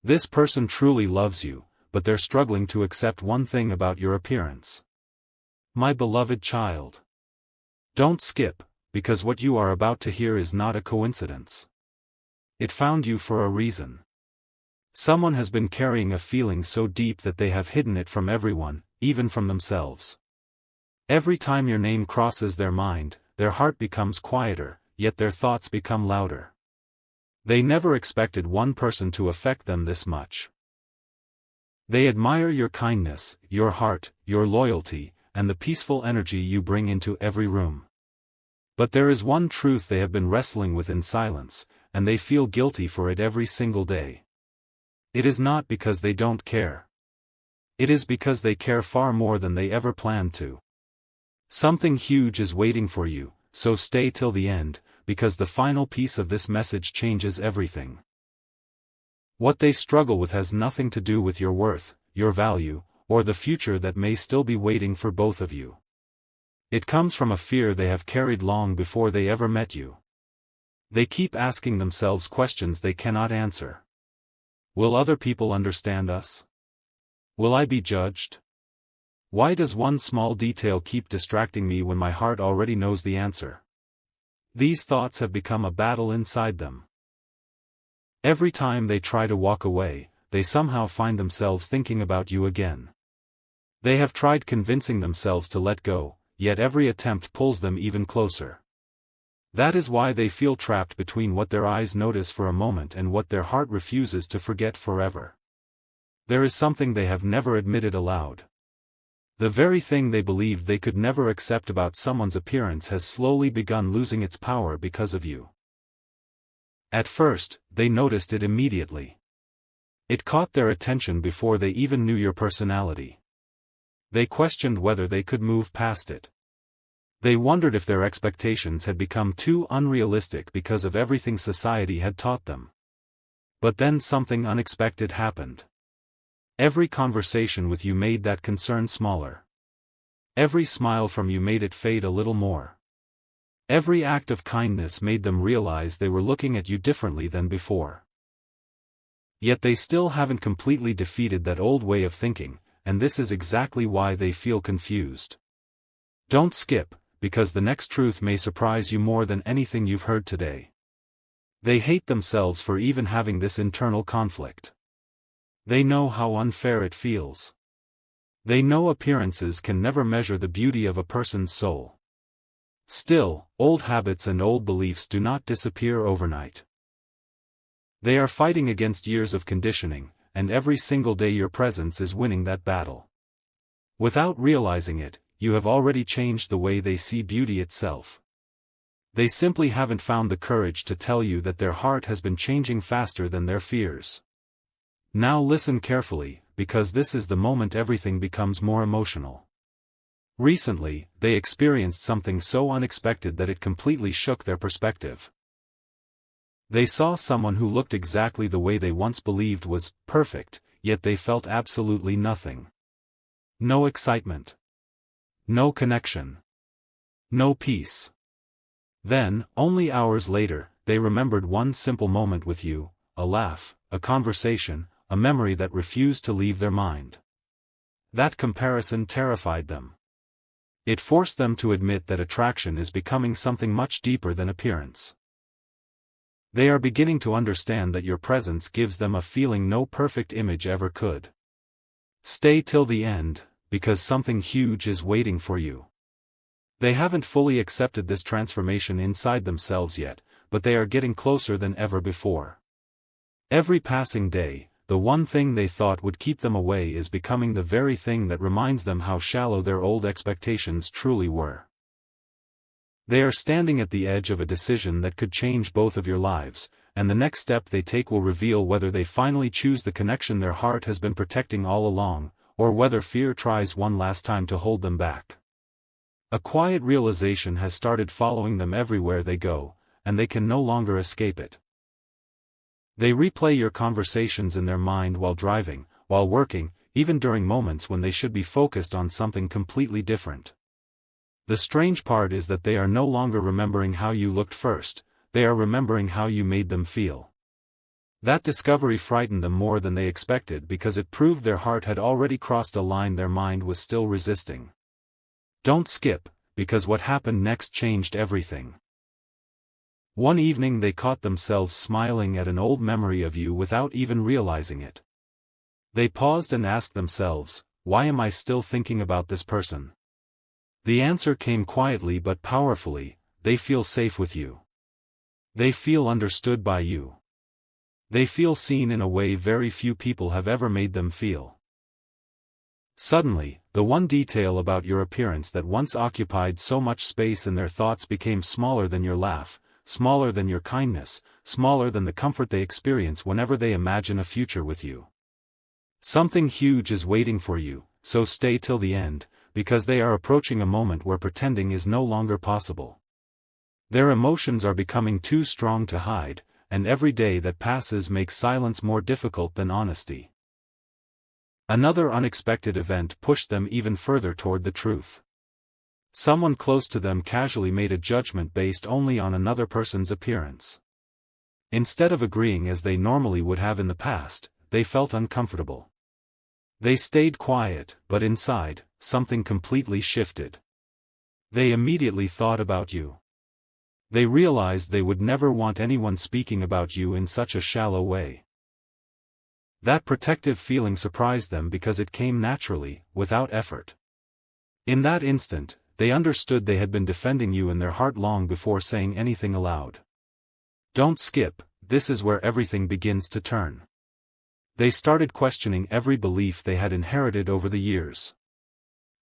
This person truly loves you, but they're struggling to accept one thing about your appearance. My beloved child. Don't skip, because what you are about to hear is not a coincidence. It found you for a reason. Someone has been carrying a feeling so deep that they have hidden it from everyone, even from themselves. Every time your name crosses their mind, their heart becomes quieter, yet their thoughts become louder. They never expected one person to affect them this much. They admire your kindness, your heart, your loyalty, and the peaceful energy you bring into every room. But there is one truth they have been wrestling with in silence, and they feel guilty for it every single day. It is not because they don't care. It is because they care far more than they ever planned to. Something huge is waiting for you, so stay till the end, because the final piece of this message changes everything. What they struggle with has nothing to do with your worth, your value, or the future that may still be waiting for both of you. It comes from a fear they have carried long before they ever met you. They keep asking themselves questions they cannot answer. Will other people understand us? Will I be judged? Why does one small detail keep distracting me when my heart already knows the answer? These thoughts have become a battle inside them. Every time they try to walk away, they somehow find themselves thinking about you again. They have tried convincing themselves to let go, yet every attempt pulls them even closer. That is why they feel trapped between what their eyes notice for a moment and what their heart refuses to forget forever. There is something they have never admitted aloud. The very thing they believed they could never accept about someone's appearance has slowly begun losing its power because of you. At first, they noticed it immediately. It caught their attention before they even knew your personality. They questioned whether they could move past it. They wondered if their expectations had become too unrealistic because of everything society had taught them. But then something unexpected happened. Every conversation with you made that concern smaller. Every smile from you made it fade a little more. Every act of kindness made them realize they were looking at you differently than before. Yet they still haven't completely defeated that old way of thinking, and this is exactly why they feel confused. Don't skip, because the next truth may surprise you more than anything you've heard today. They hate themselves for even having this internal conflict. They know how unfair it feels. They know appearances can never measure the beauty of a person's soul. Still, old habits and old beliefs do not disappear overnight. They are fighting against years of conditioning, and every single day your presence is winning that battle. Without realizing it, you have already changed the way they see beauty itself. They simply haven't found the courage to tell you that their heart has been changing faster than their fears. Now listen carefully, because this is the moment everything becomes more emotional. Recently, they experienced something so unexpected that it completely shook their perspective. They saw someone who looked exactly the way they once believed was perfect, yet they felt absolutely nothing. No excitement. No connection. No peace. Then, only hours later, they remembered one simple moment with you, a laugh, a conversation, a memory that refused to leave their mind. That comparison terrified them. It forced them to admit that attraction is becoming something much deeper than appearance. They are beginning to understand that your presence gives them a feeling no perfect image ever could. Stay till the end, because something huge is waiting for you. They haven't fully accepted this transformation inside themselves yet, but they are getting closer than ever before. Every passing day, the one thing they thought would keep them away is becoming the very thing that reminds them how shallow their old expectations truly were. They are standing at the edge of a decision that could change both of your lives, and the next step they take will reveal whether they finally choose the connection their heart has been protecting all along, or whether fear tries one last time to hold them back. A quiet realization has started following them everywhere they go, and they can no longer escape it. They replay your conversations in their mind while driving, while working, even during moments when they should be focused on something completely different. The strange part is that they are no longer remembering how you looked first, they are remembering how you made them feel. That discovery frightened them more than they expected because it proved their heart had already crossed a line their mind was still resisting. Don't skip, because what happened next changed everything. One evening they caught themselves smiling at an old memory of you without even realizing it. They paused and asked themselves, "Why am I still thinking about this person?" The answer came quietly but powerfully: they feel safe with you. They feel understood by you. They feel seen in a way very few people have ever made them feel. Suddenly, the one detail about your appearance that once occupied so much space in their thoughts became smaller than your laugh, smaller than your kindness, smaller than the comfort they experience whenever they imagine a future with you. Something huge is waiting for you, so stay till the end, because they are approaching a moment where pretending is no longer possible. Their emotions are becoming too strong to hide, and every day that passes makes silence more difficult than honesty. Another unexpected event pushed them even further toward the truth. Someone close to them casually made a judgment based only on another person's appearance. Instead of agreeing as they normally would have in the past, they felt uncomfortable. They stayed quiet, but inside, something completely shifted. They immediately thought about you. They realized they would never want anyone speaking about you in such a shallow way. That protective feeling surprised them because it came naturally, without effort. In that instant, they understood they had been defending you in their heart long before saying anything aloud. Don't skip, this is where everything begins to turn. They started questioning every belief they had inherited over the years.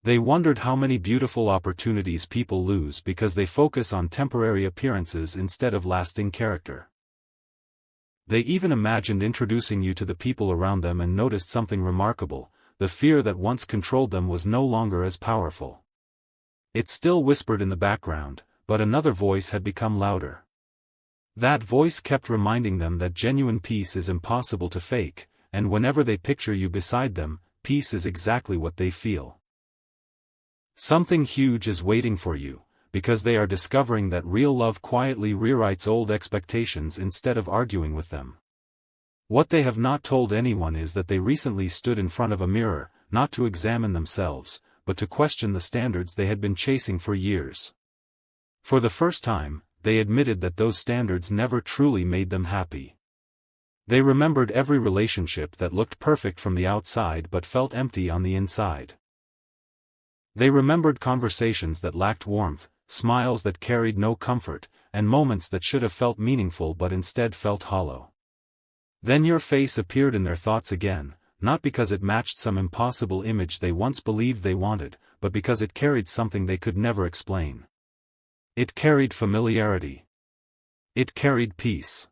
They wondered how many beautiful opportunities people lose because they focus on temporary appearances instead of lasting character. They even imagined introducing you to the people around them and noticed something remarkable: the fear that once controlled them was no longer as powerful. It still whispered in the background, but another voice had become louder. That voice kept reminding them that genuine peace is impossible to fake, and whenever they picture you beside them, peace is exactly what they feel. Something huge is waiting for you, because they are discovering that real love quietly rewrites old expectations instead of arguing with them. What they have not told anyone is that they recently stood in front of a mirror, not to examine themselves, but to question the standards they had been chasing for years. For the first time, they admitted that those standards never truly made them happy. They remembered every relationship that looked perfect from the outside but felt empty on the inside. They remembered conversations that lacked warmth, smiles that carried no comfort, and moments that should have felt meaningful but instead felt hollow. Then your face appeared in their thoughts again, not because it matched some impossible image they once believed they wanted, but because it carried something they could never explain. It carried familiarity. It carried peace.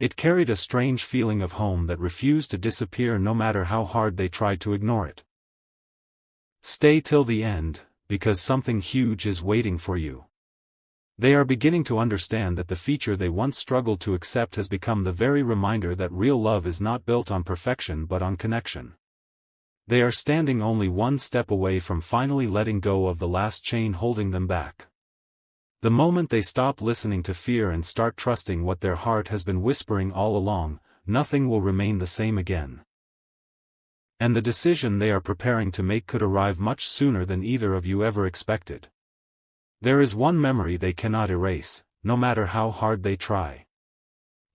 It carried a strange feeling of home that refused to disappear no matter how hard they tried to ignore it. Stay till the end, because something huge is waiting for you. They are beginning to understand that the feature they once struggled to accept has become the very reminder that real love is not built on perfection but on connection. They are standing only one step away from finally letting go of the last chain holding them back. The moment they stop listening to fear and start trusting what their heart has been whispering all along, nothing will remain the same again. And the decision they are preparing to make could arrive much sooner than either of you ever expected. There is one memory they cannot erase, no matter how hard they try.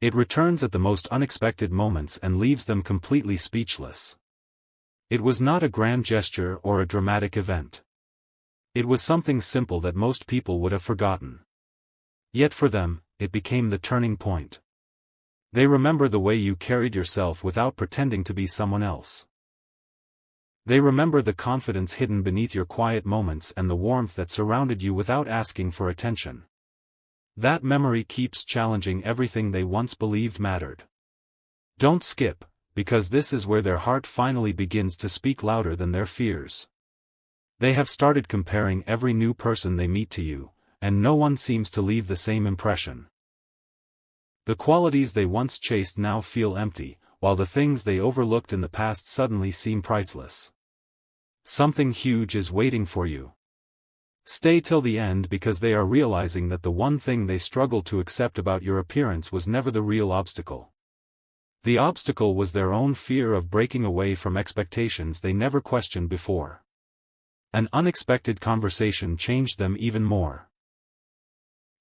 It returns at the most unexpected moments and leaves them completely speechless. It was not a grand gesture or a dramatic event. It was something simple that most people would have forgotten. Yet for them, it became the turning point. They remember the way you carried yourself without pretending to be someone else. They remember the confidence hidden beneath your quiet moments and the warmth that surrounded you without asking for attention. That memory keeps challenging everything they once believed mattered. Don't skip, because this is where their heart finally begins to speak louder than their fears. They have started comparing every new person they meet to you, and no one seems to leave the same impression. The qualities they once chased now feel empty, while the things they overlooked in the past suddenly seem priceless. Something huge is waiting for you. Stay till the end because they are realizing that the one thing they struggled to accept about your appearance was never the real obstacle. The obstacle was their own fear of breaking away from expectations they never questioned before. An unexpected conversation changed them even more.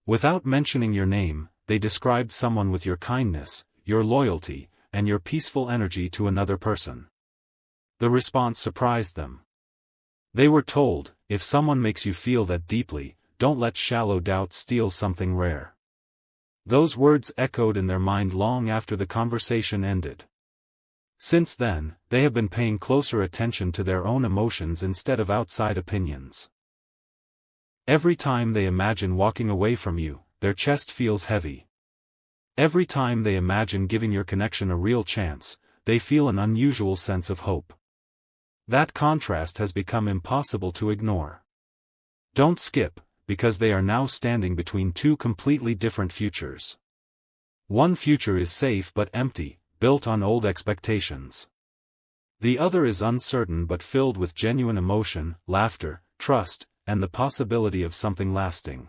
Without mentioning your name, they described someone with your kindness, your loyalty, and your peaceful energy to another person. The response surprised them. They were told, if someone makes you feel that deeply, don't let shallow doubt steal something rare. Those words echoed in their mind long after the conversation ended. Since then, they have been paying closer attention to their own emotions instead of outside opinions. Every time they imagine walking away from you, their chest feels heavy. Every time they imagine giving your connection a real chance, they feel an unusual sense of hope. That contrast has become impossible to ignore. Don't skip, because they are now standing between two completely different futures. One future is safe but empty, built on old expectations. The other is uncertain but filled with genuine emotion, laughter, trust, and the possibility of something lasting.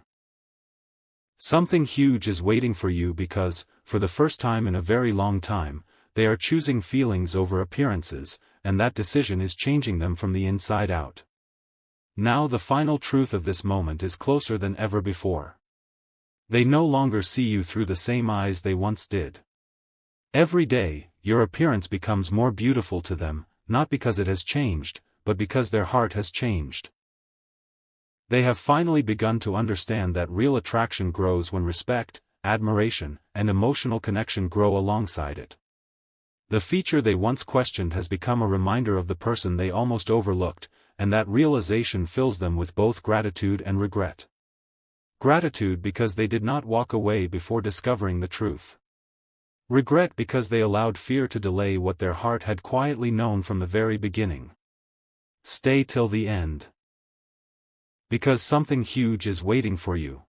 Something huge is waiting for you because, for the first time in a very long time, they are choosing feelings over appearances, and that decision is changing them from the inside out. Now the final truth of this moment is closer than ever before. They no longer see you through the same eyes they once did. Every day, your appearance becomes more beautiful to them, not because it has changed, but because their heart has changed. They have finally begun to understand that real attraction grows when respect, admiration, and emotional connection grow alongside it. The feature they once questioned has become a reminder of the person they almost overlooked, and that realization fills them with both gratitude and regret. Gratitude because they did not walk away before discovering the truth. Regret because they allowed fear to delay what their heart had quietly known from the very beginning. Stay till the end. Because something huge is waiting for you.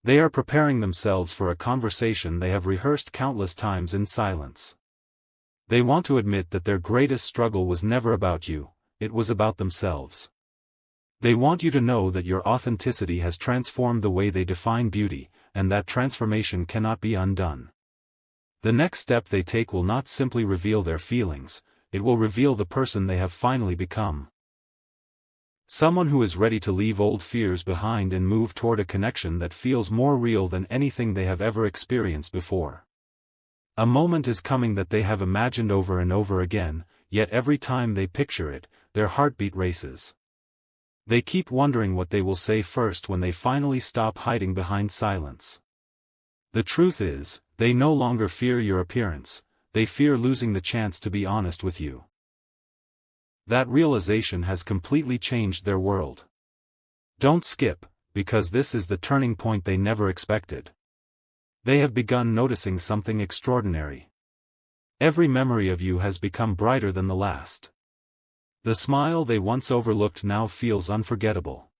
They are preparing themselves for a conversation they have rehearsed countless times in silence. They want to admit that their greatest struggle was never about you, it was about themselves. They want you to know that your authenticity has transformed the way they define beauty, and that transformation cannot be undone. The next step they take will not simply reveal their feelings, it will reveal the person they have finally become. Someone who is ready to leave old fears behind and move toward a connection that feels more real than anything they have ever experienced before. A moment is coming that they have imagined over and over again, yet every time they picture it, their heartbeat races. They keep wondering what they will say first when they finally stop hiding behind silence. The truth is, they no longer fear your appearance, they fear losing the chance to be honest with you. That realization has completely changed their world. Don't skip, because this is the turning point they never expected. They have begun noticing something extraordinary. Every memory of you has become brighter than the last. The smile they once overlooked now feels unforgettable.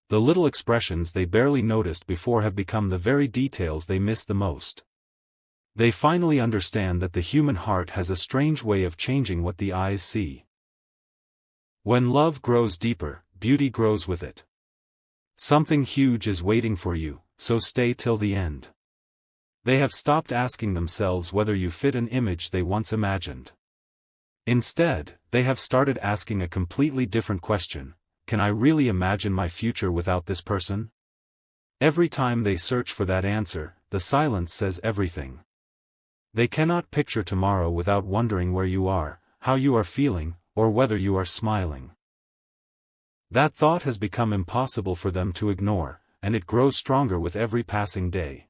The little expressions they barely noticed before have become the very details they miss the most. They finally understand that the human heart has a strange way of changing what the eyes see. When love grows deeper, beauty grows with it. Something huge is waiting for you, so stay till the end. They have stopped asking themselves whether you fit an image they once imagined. Instead, they have started asking a completely different question: can I really imagine my future without this person? Every time they search for that answer, the silence says everything. They cannot picture tomorrow without wondering where you are, how you are feeling, or whether you are smiling. That thought has become impossible for them to ignore, and it grows stronger with every passing day.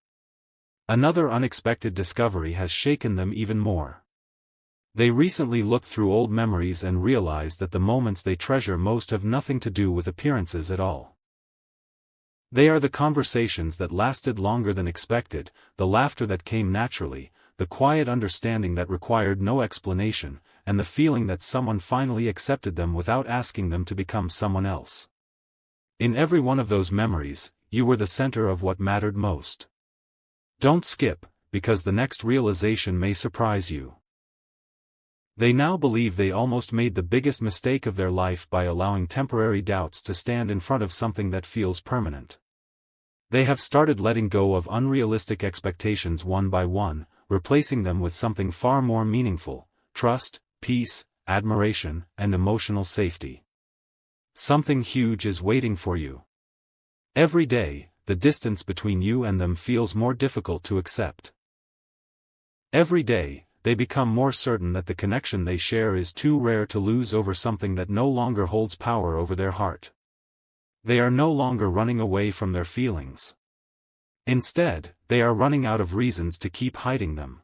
Another unexpected discovery has shaken them even more. They recently looked through old memories and realized that the moments they treasure most have nothing to do with appearances at all. They are the conversations that lasted longer than expected, the laughter that came naturally, the quiet understanding that required no explanation, and the feeling that someone finally accepted them without asking them to become someone else. In every one of those memories, you were the center of what mattered most. Don't skip, because the next realization may surprise you. They now believe they almost made the biggest mistake of their life by allowing temporary doubts to stand in front of something that feels permanent. They have started letting go of unrealistic expectations one by one, replacing them with something far more meaningful: trust, peace, admiration, and emotional safety. Something huge is waiting for you. Every day, the distance between you and them feels more difficult to accept. Every day, they become more certain that the connection they share is too rare to lose over something that no longer holds power over their heart. They are no longer running away from their feelings. Instead, they are running out of reasons to keep hiding them.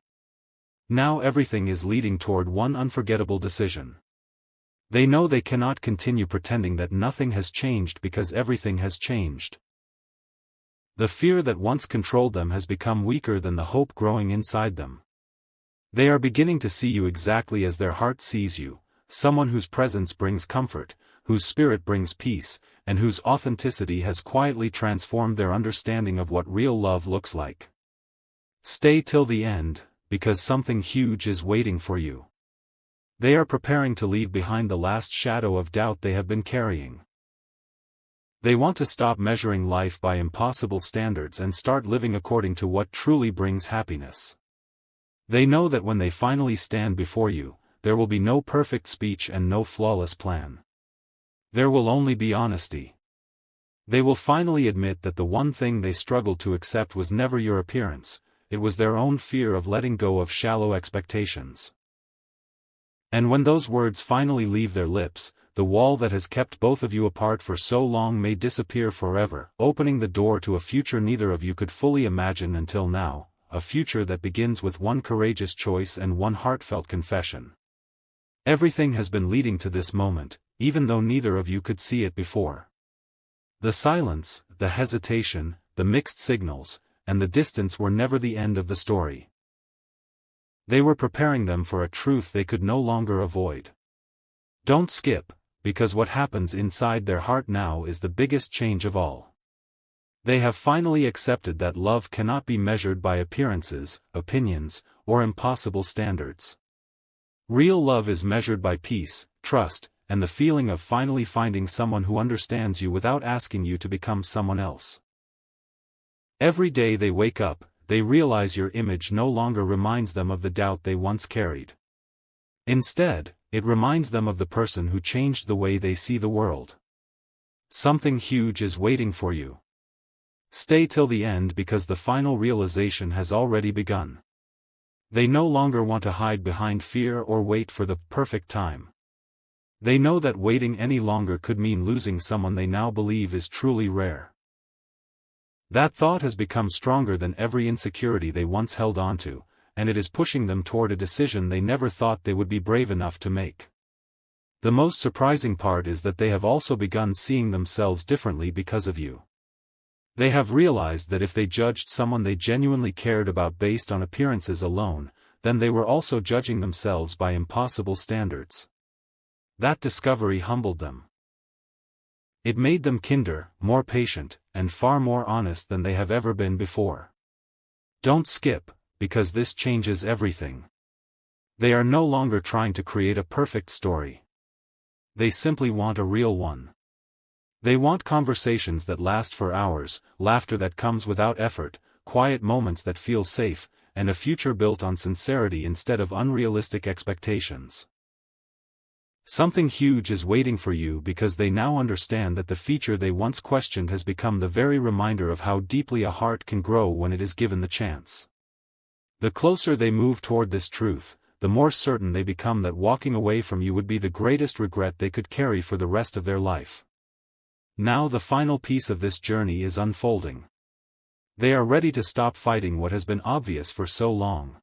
Now everything is leading toward one unforgettable decision. They know they cannot continue pretending that nothing has changed because everything has changed. The fear that once controlled them has become weaker than the hope growing inside them. They are beginning to see you exactly as their heart sees you, someone whose presence brings comfort, whose spirit brings peace, and whose authenticity has quietly transformed their understanding of what real love looks like. Stay till the end, because something huge is waiting for you. They are preparing to leave behind the last shadow of doubt they have been carrying. They want to stop measuring life by impossible standards and start living according to what truly brings happiness. They know that when they finally stand before you, there will be no perfect speech and no flawless plan. There will only be honesty. They will finally admit that the one thing they struggled to accept was never your appearance, it was their own fear of letting go of shallow expectations. And when those words finally leave their lips, the wall that has kept both of you apart for so long may disappear forever, opening the door to a future neither of you could fully imagine until now, a future that begins with one courageous choice and one heartfelt confession. Everything has been leading to this moment, even though neither of you could see it before. The silence, the hesitation, the mixed signals, and the distance were never the end of the story. They were preparing them for a truth they could no longer avoid. Don't skip, because what happens inside their heart now is the biggest change of all. They have finally accepted that love cannot be measured by appearances, opinions, or impossible standards. Real love is measured by peace, trust, and the feeling of finally finding someone who understands you without asking you to become someone else. Every day they wake up, they realize your image no longer reminds them of the doubt they once carried. Instead, it reminds them of the person who changed the way they see the world. Something huge is waiting for you. Stay till the end because the final realization has already begun. They no longer want to hide behind fear or wait for the perfect time. They know that waiting any longer could mean losing someone they now believe is truly rare. That thought has become stronger than every insecurity they once held onto, and it is pushing them toward a decision they never thought they would be brave enough to make. The most surprising part is that they have also begun seeing themselves differently because of you. They have realized that if they judged someone they genuinely cared about based on appearances alone, then they were also judging themselves by impossible standards. That discovery humbled them. It made them kinder, more patient, and far more honest than they have ever been before. Don't skip, because this changes everything. They are no longer trying to create a perfect story. They simply want a real one. They want conversations that last for hours, laughter that comes without effort, quiet moments that feel safe, and a future built on sincerity instead of unrealistic expectations. Something huge is waiting for you because they now understand that the feature they once questioned has become the very reminder of how deeply a heart can grow when it is given the chance. The closer they move toward this truth, the more certain they become that walking away from you would be the greatest regret they could carry for the rest of their life. Now the final piece of this journey is unfolding. They are ready to stop fighting what has been obvious for so long.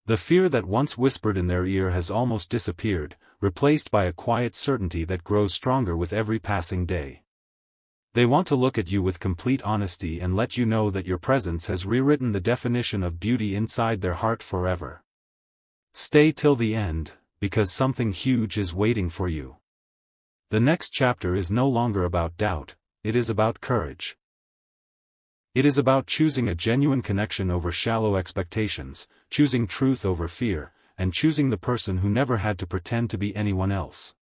The fear that once whispered in their ear has almost disappeared, replaced by a quiet certainty that grows stronger with every passing day. They want to look at you with complete honesty and let you know that your presence has rewritten the definition of beauty inside their heart forever. Stay till the end, because something huge is waiting for you. The next chapter is no longer about doubt, it is about courage. It is about choosing a genuine connection over shallow expectations, choosing truth over fear, and choosing the person who never had to pretend to be anyone else.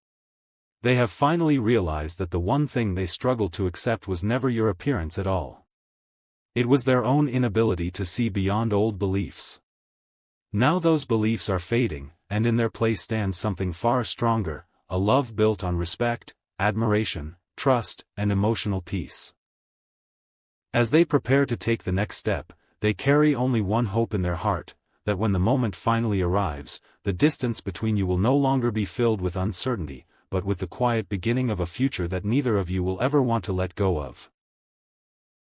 They have finally realized that the one thing they struggled to accept was never your appearance at all. It was their own inability to see beyond old beliefs. Now those beliefs are fading, and in their place stands something far stronger, a love built on respect, admiration, trust, and emotional peace. As they prepare to take the next step, they carry only one hope in their heart, that when the moment finally arrives, the distance between you will no longer be filled with uncertainty, but with the quiet beginning of a future that neither of you will ever want to let go of.